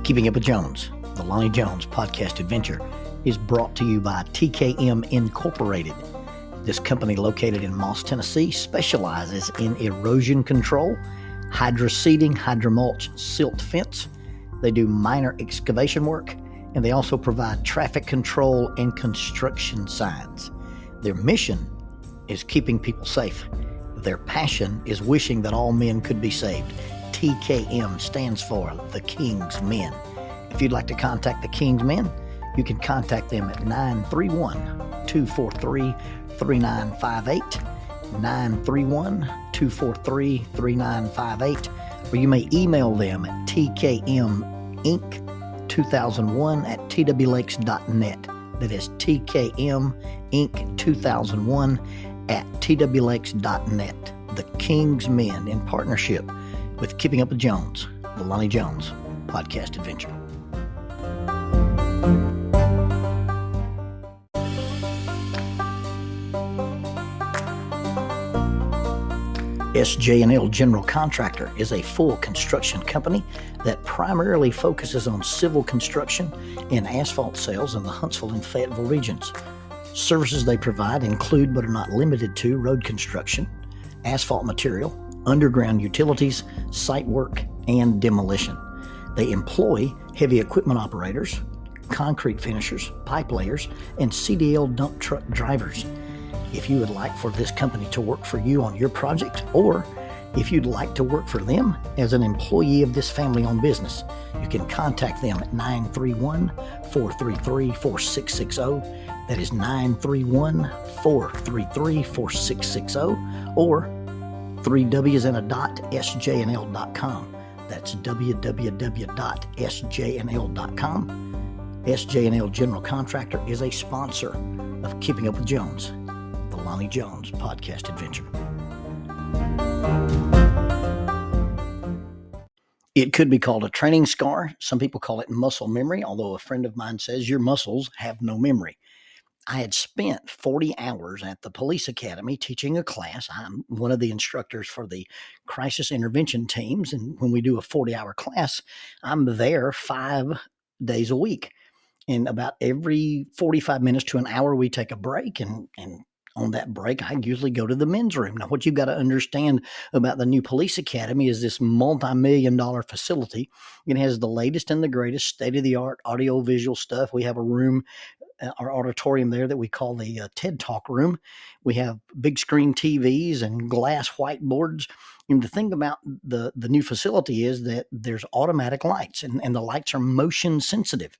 Keeping Up with Jones, the Lonnie Jones podcast adventure, is brought to you by TKM Incorporated. This company, located in Moss, Tennessee, specializes in erosion control, hydroseeding, hydromulch, silt fence. They do minor excavation work, and they also provide traffic control and construction signs. Their mission is keeping people safe. Their passion is wishing that all men could be saved. TKM stands for The King's Men. If you'd like to contact The King's Men, you can contact them at 931-243-3958, 931-243-3958, or you may email them at tkminc2001@twlakes.net. That is tkminc2001@twlakes.net. The King's Men, in partnership with Keeping Up with Jones, the Lonnie Jones podcast adventure. SJ&L General Contractor is a full construction company that primarily focuses on civil construction and asphalt sales in the Huntsville and Fayetteville regions. Services they provide include, but are not limited to, road construction, asphalt material, underground utilities, site work, and demolition. They employ heavy equipment operators, concrete finishers, pipe layers, and CDL dump truck drivers. If you would like for this company to work for you on your project, or if you'd like to work for them as an employee of this family-owned business, you can contact them at 931-433-4660. That is 931-433-4660, or 3W's and a dot, sjnl.com. That's www.sjnl.com. SJ&L General Contractor is a sponsor of Keeping Up with Jones, the Lonnie Jones podcast adventure. It could be called a training scar. Some people call it muscle memory, although a friend of mine says your muscles have no memory. I had spent 40 hours at the police academy teaching a class. I'm one of the instructors for the crisis intervention teams, and when we do a 40-hour class, I'm there 5 days a week. And about every 45 minutes to an hour, we take a break, and on that break, I usually go to the men's room. Now, what you've got to understand about the new police academy is this multi-million-dollar facility. It has the latest and the greatest state-of-the-art audio-visual stuff. We have a room, our auditorium there, that we call the TED Talk room. We have big screen TVs and glass whiteboards. And the thing about the new facility is that there's automatic lights, and the lights are motion sensitive.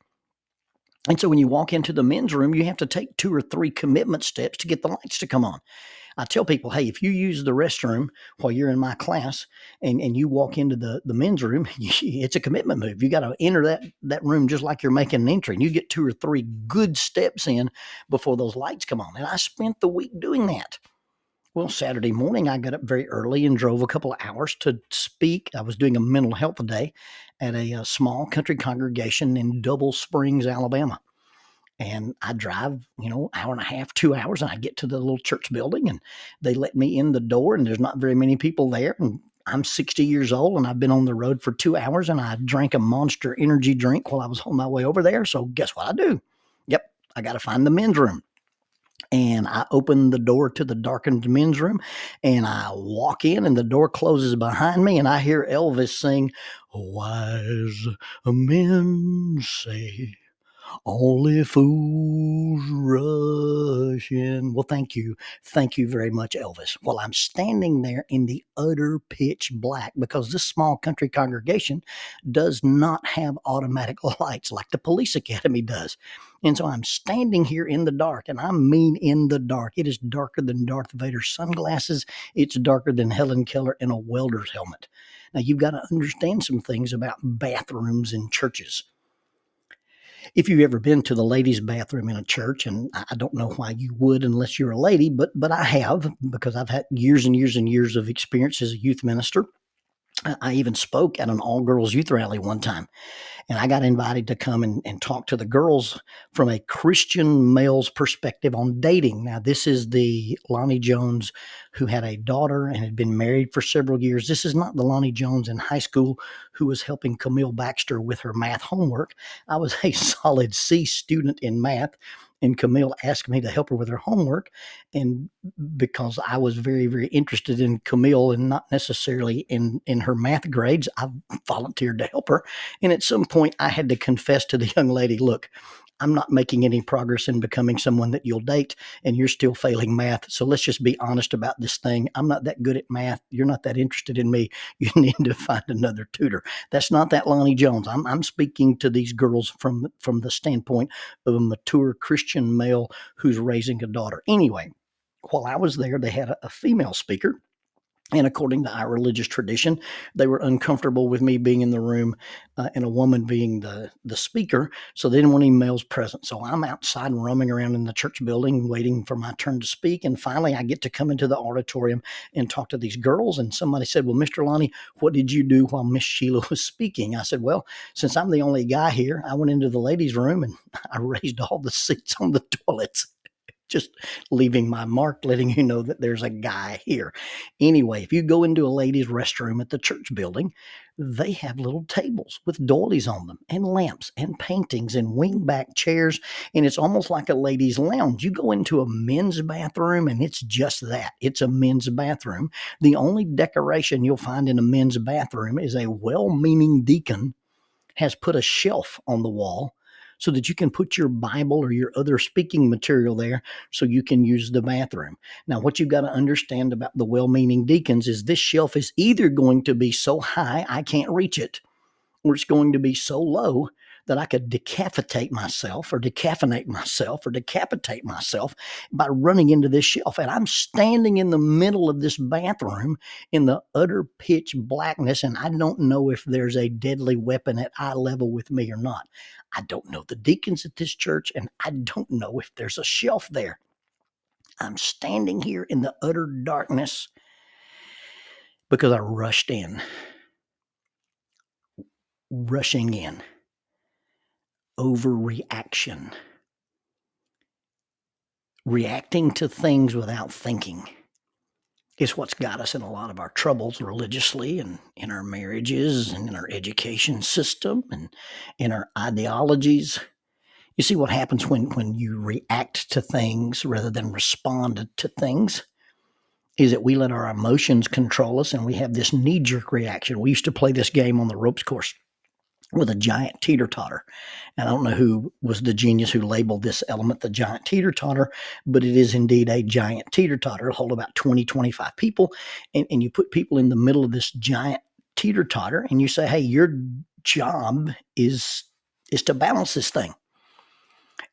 And so when you walk into the men's room, you have to take 2 or 3 commitment steps to get the lights to come on. I tell people, hey, if you use the restroom while you're in my class and you walk into the men's room, it's a commitment move. You got to enter that room just like you're making an entry, and you get 2 or 3 good steps in before those lights come on. And I spent the week doing that. Well, Saturday morning, I got up very early and drove a couple of hours to speak. I was doing a mental health day at a small country congregation in Double Springs, Alabama. And I drive, hour and a half, 2 hours, and I get to the little church building, and they let me in the door, and there's not very many people there. And I'm 60 years old, and I've been on the road for 2 hours, and I drank a Monster energy drink while I was on my way over there. So guess what I do? Yep, I got to find the men's room. And I open the door to the darkened men's room, and I walk in, and the door closes behind me, and I hear Elvis sing, "Wise men say only fools rush in." Well, thank you. Thank you very much, Elvis. Well, I'm standing there in the utter pitch black because this small country congregation does not have automatic lights like the police academy does. And so I'm standing here in the dark, and I mean in the dark. It is darker than Darth Vader's sunglasses. It's darker than Helen Keller in a welder's helmet. Now, you've got to understand some things about bathrooms in churches. If you've ever been to the ladies' bathroom in a church, and I don't know why you would unless you're a lady, but I have, because I've had years and years and years of experience as a youth minister. I even spoke at an all-girls youth rally one time, and I got invited to come and talk to the girls from a Christian male's perspective on dating. Now, this is the Lonnie Jones who had a daughter and had been married for several years. This is not the Lonnie Jones in high school who was helping Camille Baxter with her math homework. I was a solid C student in math, and Camille asked me to help her with her homework. And because I was very, very interested in Camille and not necessarily in her math grades, I volunteered to help her. And at some point, I had to confess to the young lady, look, I'm not making any progress in becoming someone that you'll date, and you're still failing math. So let's just be honest about this thing. I'm not that good at math. You're not that interested in me. You need to find another tutor. That's not that Lonnie Jones. I'm speaking to these girls from the standpoint of a mature Christian male who's raising a daughter. Anyway, while I was there, they had a female speaker. And according to our religious tradition, they were uncomfortable with me being in the room and a woman being the speaker. So they didn't want any males present. So I'm outside roaming around in the church building, waiting for my turn to speak. And finally, I get to come into the auditorium and talk to these girls. And somebody said, well, Mr. Lonnie, what did you do while Miss Sheila was speaking? I said, well, since I'm the only guy here, I went into the ladies' room and I raised all the seats on the toilets, just leaving my mark, letting you know that there's a guy here. Anyway, if you go into a ladies' restroom at the church building, they have little tables with doilies on them and lamps and paintings and wingback chairs, and it's almost like a ladies' lounge. You go into a men's bathroom, and it's just that. It's a men's bathroom. The only decoration you'll find in a men's bathroom is a well-meaning deacon has put a shelf on the wall so that you can put your Bible or your other speaking material there so you can use the bathroom. Now, what you've got to understand about the well-meaning deacons is this shelf is either going to be so high I can't reach it, or it's going to be so low that I could decapitate myself or decapitate myself by running into this shelf. And I'm standing in the middle of this bathroom in the utter pitch blackness, and I don't know if there's a deadly weapon at eye level with me or not. I don't know the deacons at this church, and I don't know if there's a shelf there. I'm standing here in the utter darkness because I rushed in. Rushing in. Overreaction. Reacting to things without thinking is what's got us in a lot of our troubles religiously and in our marriages and in our education system and in our ideologies. You see what happens when you react to things rather than respond to things is that we let our emotions control us and we have this knee-jerk reaction. We used to play this game on the ropes course with a giant teeter-totter. And I don't know who was the genius who labeled this element the giant teeter-totter, but it is indeed a giant teeter-totter. It'll hold about 20, 25 people. And you put people in the middle of this giant teeter-totter and you say, hey, your job is to balance this thing.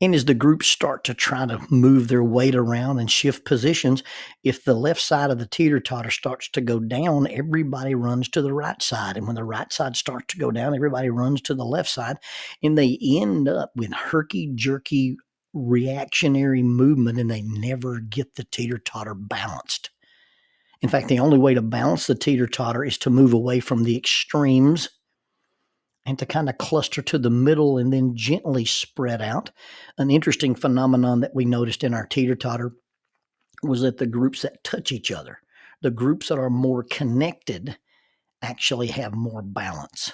And as the groups start to try to move their weight around and shift positions, if the left side of the teeter-totter starts to go down, everybody runs to the right side. And when the right side starts to go down, everybody runs to the left side. And they end up with herky-jerky reactionary movement, and they never get the teeter-totter balanced. In fact, the only way to balance the teeter-totter is to move away from the extremes and to kind of cluster to the middle and then gently spread out. An interesting phenomenon that we noticed in our teeter-totter was that the groups that touch each other, the groups that are more connected, actually have more balance.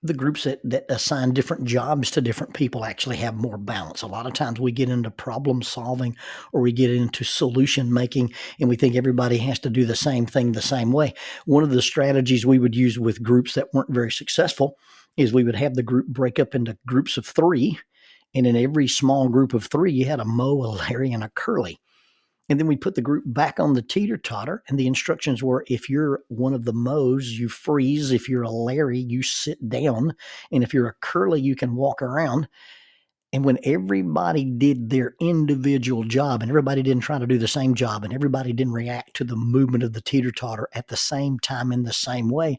The groups that assign different jobs to different people actually have more balance. A lot of times we get into problem solving or we get into solution making and we think everybody has to do the same thing the same way. One of the strategies we would use with groups that weren't very successful is we would have the group break up into groups of 3. And in every small group of 3, you had a Mo, a Larry, and a Curly. And then we put the group back on the teeter-totter, and the instructions were, if you're one of the Mo's, you freeze. If you're a Larry, you sit down. And if you're a Curly, you can walk around. And when everybody did their individual job, and everybody didn't try to do the same job, and everybody didn't react to the movement of the teeter-totter at the same time in the same way,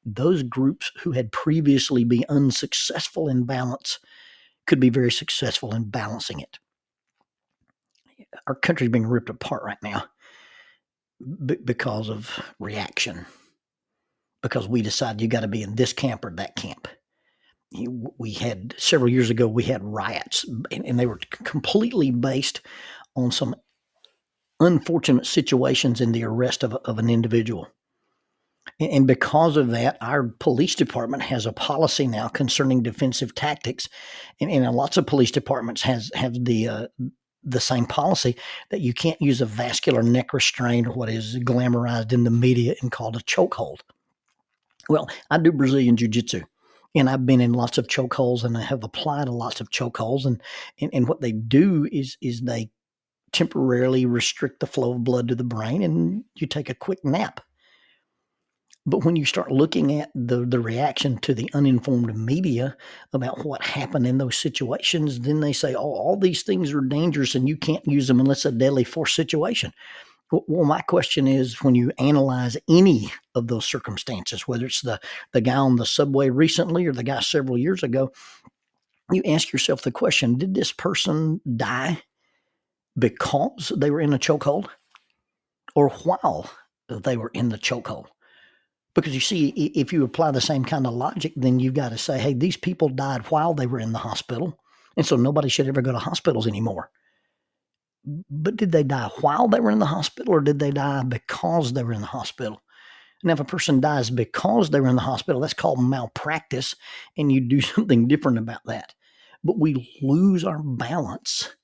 those groups who had previously been unsuccessful in balance could be very successful in balancing it. Our country's being ripped apart right now because of reaction. because we decide you got to be in this camp or that camp. We had several years ago, we had riots, and they were completely based on some unfortunate situations in the arrest of an individual. And because of that, our police department has a policy now concerning defensive tactics, and lots of police departments have the same policy that you can't use a vascular neck restraint or what is glamorized in the media and called a chokehold. Well, I do Brazilian Jiu-Jitsu, and I've been in lots of chokeholds, and I have applied to lots of chokeholds, and what they do is they temporarily restrict the flow of blood to the brain, and you take a quick nap. But when you start looking at the reaction to the uninformed media about what happened in those situations, then they say, oh, all these things are dangerous and you can't use them unless a deadly force situation. Well, my question is, when you analyze any of those circumstances, whether it's the guy on the subway recently or the guy several years ago, you ask yourself the question, did this person die because they were in a chokehold or while they were in the chokehold? Because you see, if you apply the same kind of logic, then you've got to say, hey, these people died while they were in the hospital, and so nobody should ever go to hospitals anymore. But did they die while they were in the hospital, or did they die because they were in the hospital? And if a person dies because they were in the hospital, that's called malpractice, and you do something different about that. But we lose our balance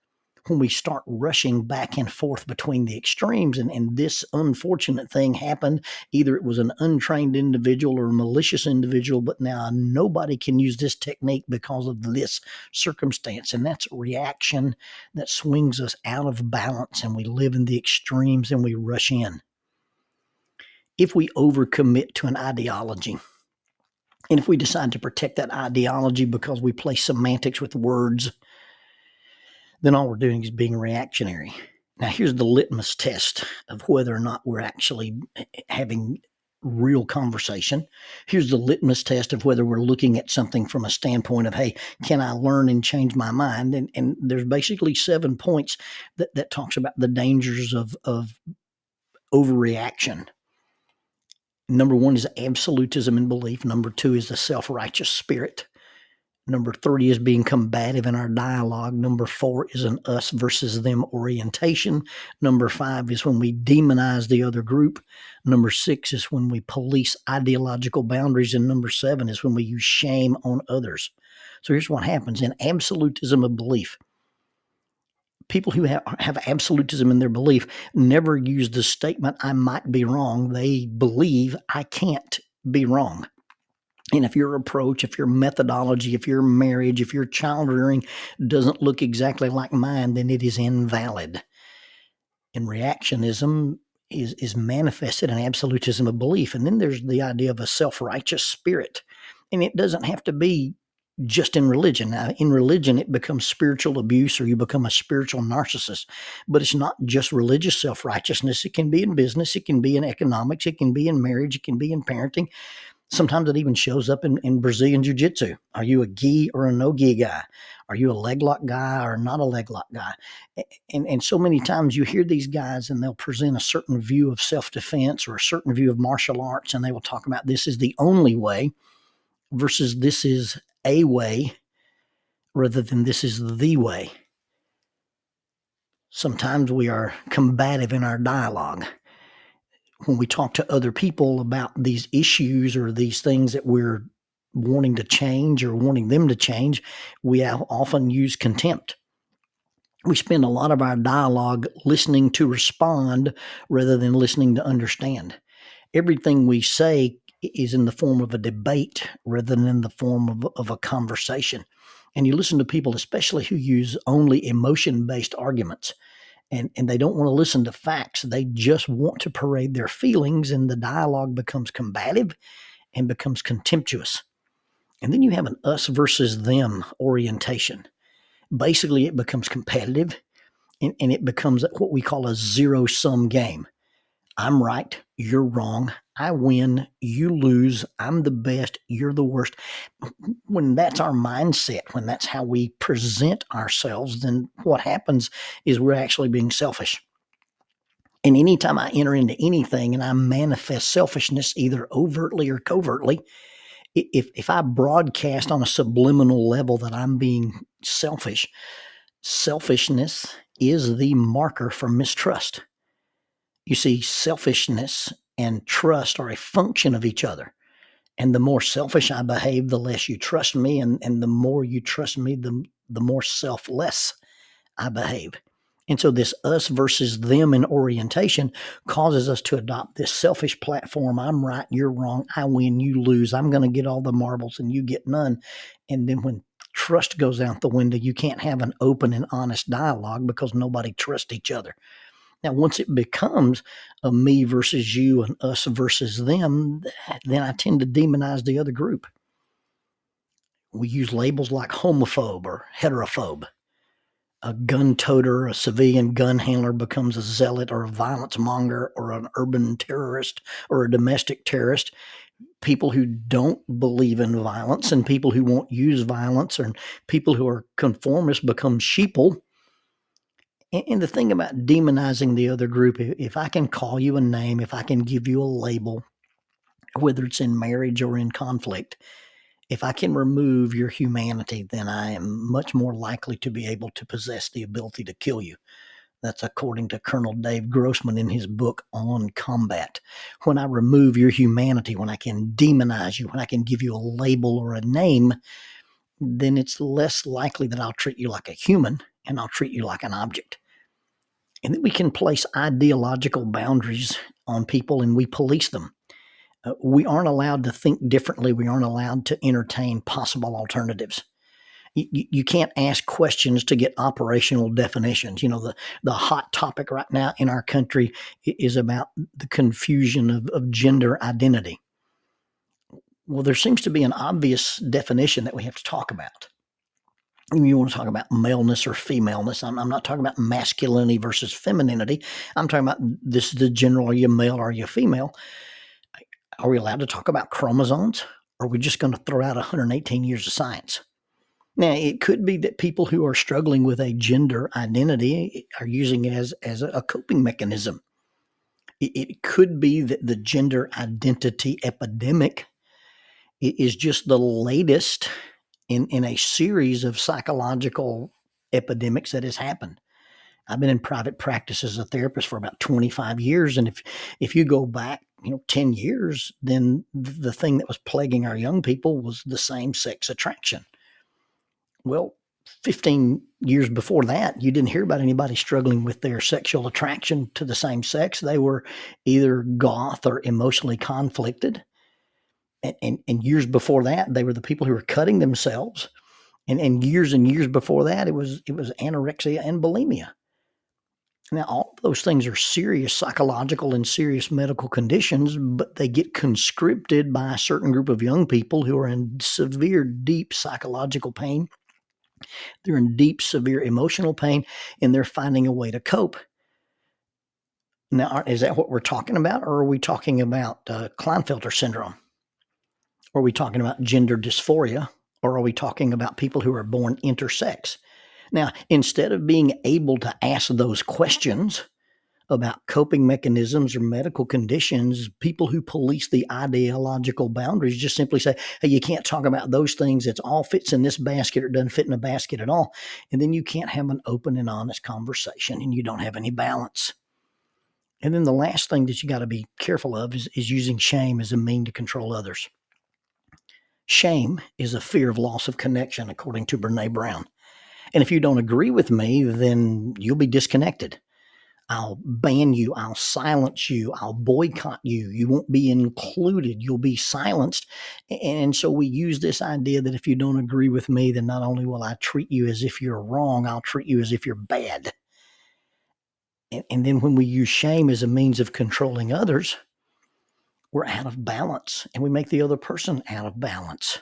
when we start rushing back and forth between the extremes, and this unfortunate thing happened. Either it was an untrained individual or a malicious individual, but now nobody can use this technique because of this circumstance, and that's a reaction that swings us out of balance, and we live in the extremes and we rush in. If we overcommit to an ideology, and if we decide to protect that ideology because we play semantics with words, then all we're doing is being reactionary. Now, here's the litmus test of whether or not we're actually having real conversation. Here's the litmus test of whether we're looking at something from a standpoint of, hey, can I learn and change my mind? And there's basically 7 points that talks about the dangers of overreaction. Number 1 is absolutism in belief. Number 2 is the self-righteous spirit. Number 3 is being combative in our dialogue. Number 4 is an us versus them orientation. Number 5 is when we demonize the other group. Number 6 is when we police ideological boundaries. And number 7 is when we use shame on others. So here's what happens in absolutism of belief. People who have absolutism in their belief never use the statement, I might be wrong. They believe I can't be wrong. And if your approach, if your methodology, if your marriage, if your child rearing doesn't look exactly like mine, then it is invalid. And reactionism is manifested in absolutism of belief. And then there's the idea of a self-righteous spirit. And it doesn't have to be just in religion. Now, in religion, it becomes spiritual abuse or you become a spiritual narcissist. But it's not just religious self-righteousness. It can be in business. It can be in economics. It can be in marriage. It can be in parenting. Sometimes it even shows up in Brazilian Jiu-Jitsu. Are you a gi or a no-gi guy? Are you a leg lock guy or not a leg lock guy? And so many times you hear these guys and they'll present a certain view of self-defense or a certain view of martial arts, and they will talk about this is the only way versus this is a way rather than this is the way. Sometimes we are combative in our dialogue. When we talk to other people about these issues or these things that we're wanting to change or wanting them to change, we often use contempt. We spend a lot of our dialogue listening to respond rather than listening to understand. Everything we say is in the form of a debate rather than in the form of a conversation. And you listen to people, especially who use only emotion-based arguments. And they don't want to listen to facts. They just want to parade their feelings, and the dialogue becomes combative and becomes contemptuous. And then you have an us versus them orientation. Basically, it becomes competitive, and it becomes what we call a zero-sum game. I'm right, you're wrong. I win, you lose. I'm the best, you're the worst. When that's our mindset, when that's how we present ourselves, then what happens is we're actually being selfish. And anytime I enter into anything and I manifest selfishness, either overtly or covertly, if I broadcast on a subliminal level that I'm being selfish, selfishness is the marker for mistrust. You see, selfishness and trust are a function of each other. And the more selfish I behave, the less you trust me. And the more you trust me, the more selfless I behave. And so this us versus them in orientation causes us to adopt this selfish platform. I'm right, you're wrong. I win, you lose. I'm going to get all the marbles and you get none. And then when trust goes out the window, you can't have an open and honest dialogue because nobody trusts each other. Now, once it becomes a me versus you and us versus them, then I tend to demonize the other group. We use labels like homophobe or heterophobe. A gun toter, a civilian gun handler becomes a zealot or a violence monger or an urban terrorist or a domestic terrorist. People who don't believe in violence and people who won't use violence and people who are conformists become sheeple. And the thing about demonizing the other group, if I can call you a name, if I can give you a label, whether it's in marriage or in conflict, if I can remove your humanity, then I am much more likely to be able to possess the ability to kill you. That's according to Colonel Dave Grossman in his book On Combat. When I remove your humanity, when I can demonize you, when I can give you a label or a name, then it's less likely that I'll treat you like a human and I'll treat you like an object. And then we can place ideological boundaries on people and we police them. We aren't allowed to think differently. We aren't allowed to entertain possible alternatives. You can't ask questions to get operational definitions. You know, the hot topic right now in our country is about the confusion of gender identity. Well, there seems to be an obvious definition that we have to talk about. You want to talk about maleness or femaleness. I'm not talking about masculinity versus femininity. I'm talking about this is the general, are you male, are you female? Are we allowed to talk about chromosomes? Or are we just going to throw out 118 years of science? Now, it could be that people who are struggling with a gender identity are using it as a coping mechanism. It could be that the gender identity epidemic is just the latest in a series of psychological epidemics that has happened. I've been in private practice as a therapist for about 25 years. And if you go back, 10 years, then the thing that was plaguing our young people was the same sex attraction. Well, 15 years before that, you didn't hear about anybody struggling with their sexual attraction to the same sex. They were either goth or emotionally conflicted. And years before that, they were the people who were cutting themselves. And years before that, it was anorexia and bulimia. Now, all of those things are serious psychological and serious medical conditions, but they get conscripted by a certain group of young people who are in severe, deep psychological pain. They're in deep, severe emotional pain, and they're finding a way to cope. Now, is that what we're talking about, or are we talking about Klinefelter syndrome? Are we talking about gender dysphoria, or are we talking about people who are born intersex? Now, instead of being able to ask those questions about coping mechanisms or medical conditions, people who police the ideological boundaries just simply say, hey, you can't talk about those things. It all fits in this basket or doesn't fit in a basket at all. And then you can't have an open and honest conversation and you don't have any balance. And then the last thing that you got to be careful of is using shame as a means to control others. Shame is a fear of loss of connection, according to Brene Brown. And if you don't agree with me, then you'll be disconnected. I'll ban you. I'll silence you. I'll boycott you. You won't be included. You'll be silenced. And so we use this idea that if you don't agree with me, then not only will I treat you as if you're wrong, I'll treat you as if you're bad. And then when we use shame as a means of controlling others, we're out of balance and we make the other person out of balance.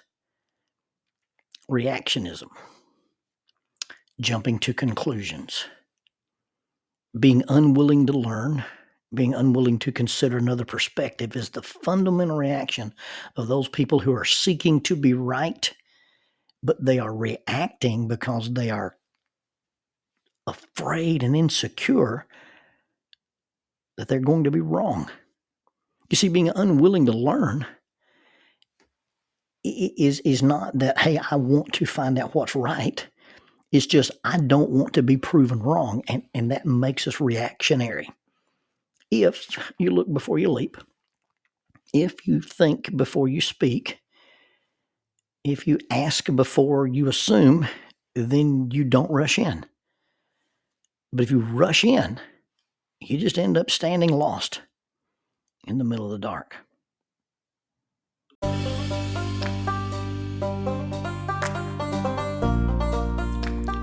Reactionism, jumping to conclusions, being unwilling to learn, being unwilling to consider another perspective is the fundamental reaction of those people who are seeking to be right, but they are reacting because they are afraid and insecure that they're going to be wrong. You see, being unwilling to learn is not that, hey, I want to find out what's right. It's just I don't want to be proven wrong, and that makes us reactionary. If you look before you leap, if you think before you speak, if you ask before you assume, then you don't rush in. But if you rush in, you just end up standing lost in the middle of the dark.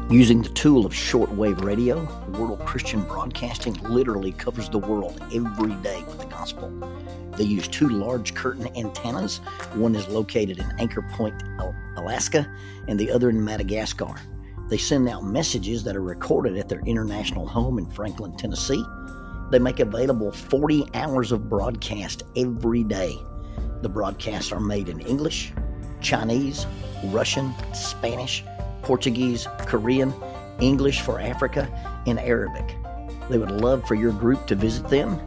Using the tool of shortwave radio, World Christian Broadcasting literally covers the world every day with the gospel. They use 2 large curtain antennas. One is located in Anchor Point, Alaska, and the other in Madagascar. They send out messages that are recorded at their international home in Franklin, Tennessee. They make available 40 hours of broadcast every day. The broadcasts are made in English, Chinese, Russian, Spanish, Portuguese, Korean, English for Africa, and Arabic. They would love for your group to visit them.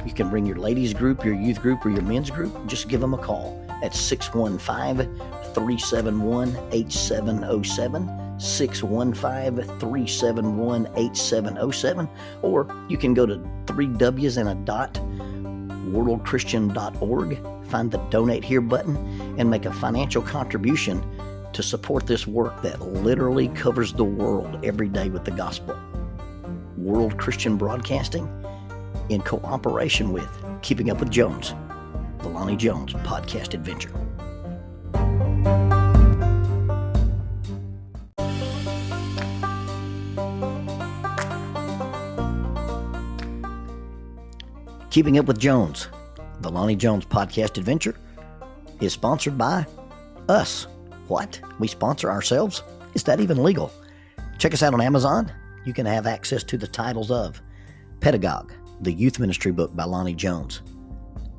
You can bring your ladies group, your youth group, or your men's group. Just give them a call at 615-371-8707, 615-371-8707, or you can go to 3Ws and a dot, worldchristian.org, find the Donate Here button, and make a financial contribution to support this work that literally covers the world every day with the gospel. World Christian Broadcasting, in cooperation with Keeping Up with Jones, the Lonnie Jones podcast adventure. Keeping Up with Jones, the Lonnie Jones podcast adventure, is sponsored by us. What? We sponsor ourselves? Is that even legal? Check us out on Amazon. You can have access to the titles of Pedagogue, the youth ministry book by Lonnie Jones;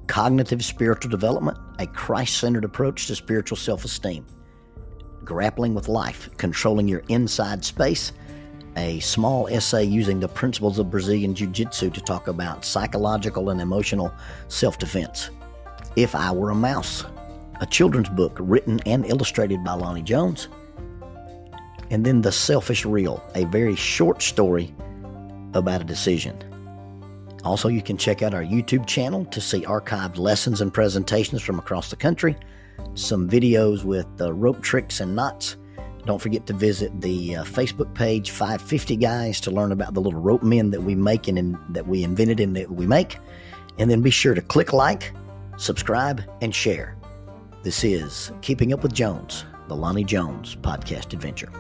Cognitive Spiritual Development, a Christ-centered approach to spiritual self-esteem; Grappling with Life, Controlling Your Inside Space, a small essay using the principles of Brazilian Jiu-Jitsu to talk about psychological and emotional self-defense; If I Were a Mouse, a children's book written and illustrated by Lonnie Jones; and then The Selfish Reel, a very short story about a decision. Also, you can check out our YouTube channel to see archived lessons and presentations from across the country, some videos with rope tricks and knots. Don't forget to visit the Facebook page 550 Guys to learn about the little rope men that we make and that we invented and that we make. And then be sure to click like, subscribe, and share. This is Keeping Up with Jones, the Lonnie Jones podcast adventure.